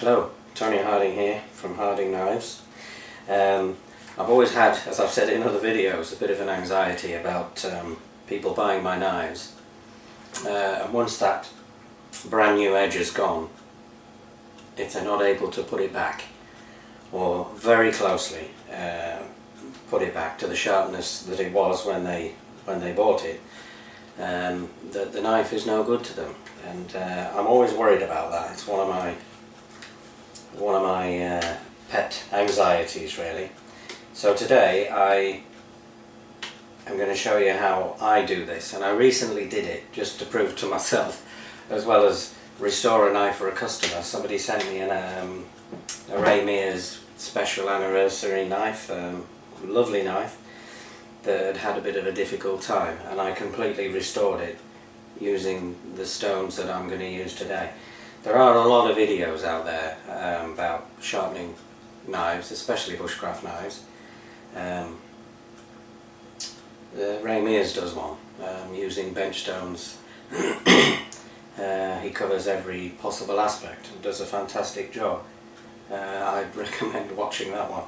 Hello, Tony Harding here from Harding Knives. I've always had, as I've said in other videos, a bit of an anxiety about people buying my knives. And once that brand new edge is gone, if they're not able to put it back, or very closely put it back to the sharpness that it was when they bought it, the knife is no good to them. And I'm always worried about that. It's one of my pet anxieties, really. So today I am going to show you how I do this, and I recently did it just to prove to myself, as well as restore a knife for a customer. Somebody sent me a Ray Mears special anniversary knife, lovely knife that had a bit of a difficult time, and I completely restored it using the stones that I'm going to use today. There are a lot of videos out there about sharpening knives, especially bushcraft knives. Ray Mears does one using bench stones. He covers every possible aspect and does a fantastic job. I'd recommend watching that one.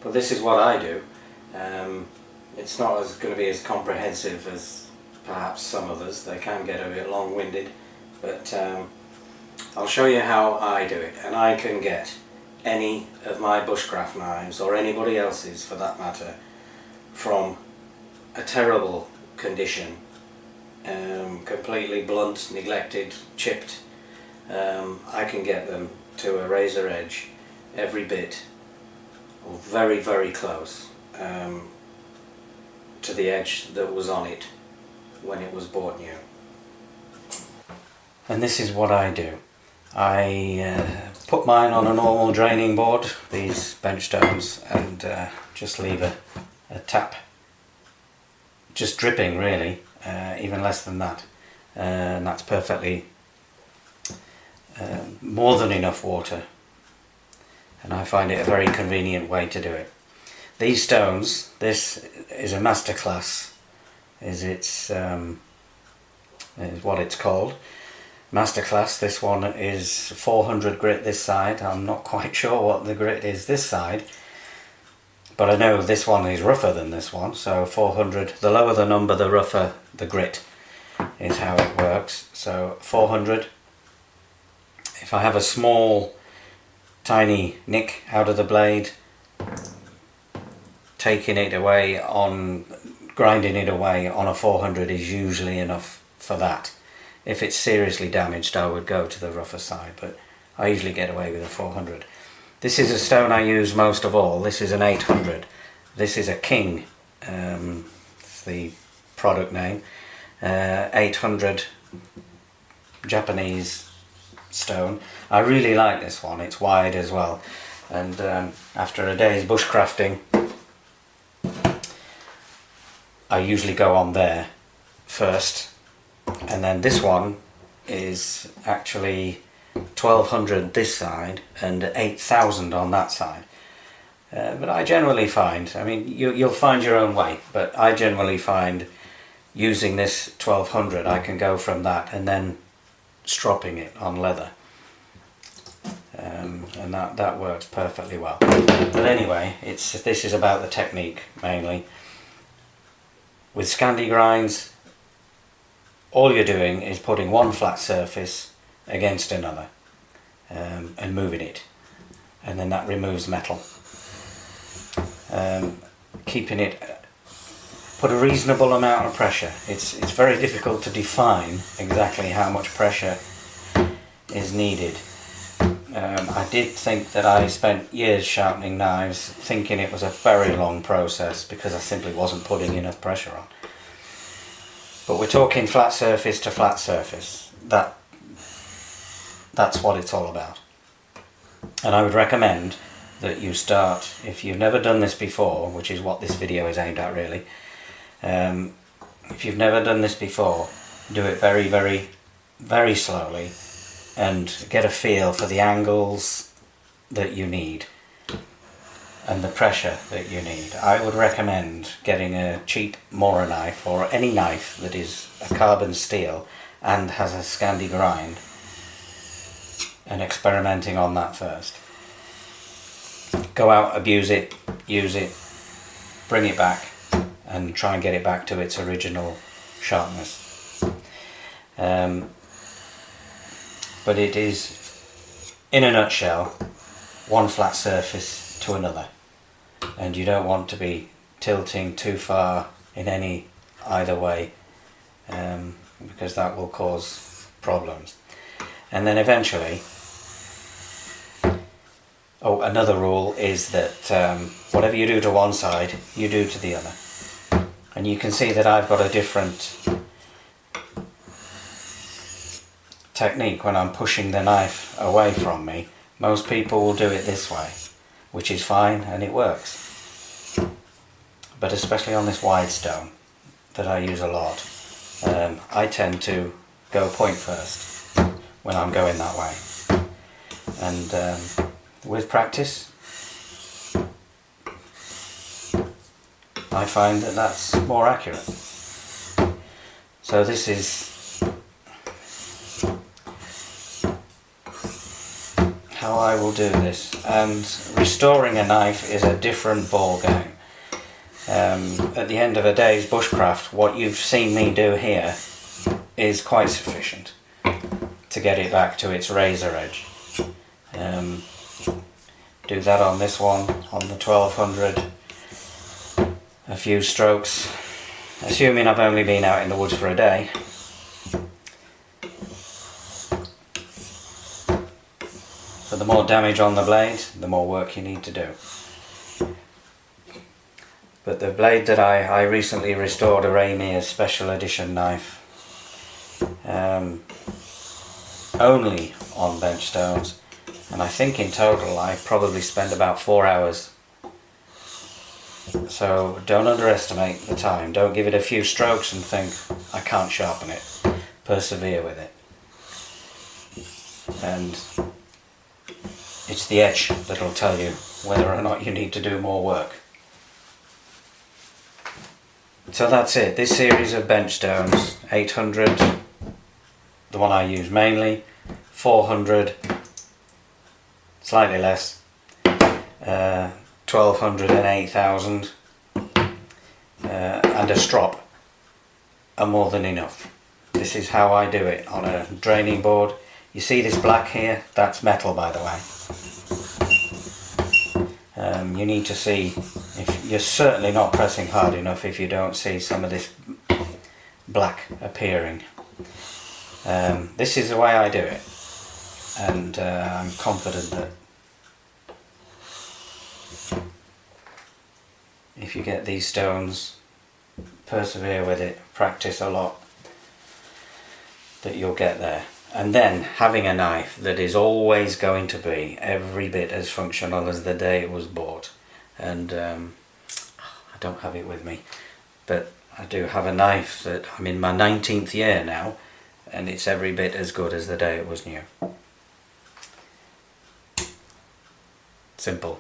But this is what I do. It's not going to be as comprehensive as perhaps some others. They can get a bit long-winded, but I'll show you how I do it. And I can get any of my bushcraft knives, or anybody else's for that matter, from a terrible condition, completely blunt, neglected, chipped. I can get them to a razor edge every bit, or very, very close to the edge that was on it when it was bought new. And this is what I do. I put mine on a normal draining board, these bench stones, and just leave a tap, just dripping really, even less than that, and that's perfectly more than enough water, and I find it a very convenient way to do it. These stones, this is a masterclass, is what it's called. Masterclass. This one is 400 grit this side. I'm not quite sure what the grit is this side, but I know this one is rougher than this one, so 400, the lower the number the rougher the grit is how it works. So 400. If I have a small tiny nick out of the blade, grinding it away on a 400 is usually enough for that. If it's seriously damaged, I would go to the rougher side, but I usually get away with a 400. This is a stone I use most of all. This is an 800. This is a King, it's the product name. 800 Japanese stone. I really like this one. It's wide as well. And after a day's bushcrafting, I usually go on there first. And then this one is actually 1200 this side and 8000 on that side. But I generally find, I mean, you'll find your own way, but I generally find using this 1200 I can go from that and then stropping it on leather. And that works perfectly well. But anyway, this is about the technique mainly. With Scandi grinds, all you're doing is putting one flat surface against another and moving it, and then that removes metal. Keeping it, put a reasonable amount of pressure. It's very difficult to define exactly how much pressure is needed. I did think that I spent years sharpening knives thinking it was a very long process because I simply wasn't putting enough pressure on. But we're talking flat surface to flat surface. That's what it's all about. And I would recommend that you start, if you've never done this before, which is what this video is aimed at really, if you've never done this before, do it very, very, very slowly and get a feel for the angles that you need and the pressure that you need. I would recommend getting a cheap Mora knife, or any knife that is a carbon steel and has a Scandi grind, and experimenting on that first. Go out, abuse it, use it, bring it back, and try and get it back to its original sharpness. But it is, in a nutshell, one flat surface to another, and you don't want to be tilting too far in either way, because that will cause problems. And then eventually, another rule is that whatever you do to one side, you do to the other. And you can see that I've got a different technique when I'm pushing the knife away from me. Most people will do it this way, which is fine and it works. But especially on this wide stone that I use a lot, I tend to go point first when I'm going that way. And with practice, I find that that's more accurate. So this is how I will do this. And restoring a knife is a different ball game. At the end of a day's bushcraft, what you've seen me do here is quite sufficient to get it back to its razor edge. Do that on this one, on the 1200, a few strokes, assuming I've only been out in the woods for a day. So the more damage on the blade, the more work you need to do. But the blade that I recently restored, a Ramirez special edition knife, only on bench stones, and I think in total I probably spent about 4 hours. So don't underestimate the time. Don't give it a few strokes and think, I can't sharpen it. Persevere with it. And it's the edge that'll tell you whether or not you need to do more work. So that's it. This series of bench stones, 800, the one I use mainly, 400, slightly less, 1200 and 8000, and a strop are more than enough. This is how I do it on a draining board. You see this black here? That's metal, by the way. You need to see, if you're certainly not pressing hard enough if you don't see some of this black appearing. This is the way I do it, and I'm confident that if you get these stones, persevere with it, practice a lot, that you'll get there. And then having a knife that is always going to be every bit as functional as the day it was bought. And I don't have it with me, but I do have a knife that I'm in my 19th year now, and it's every bit as good as the day it was new. Simple.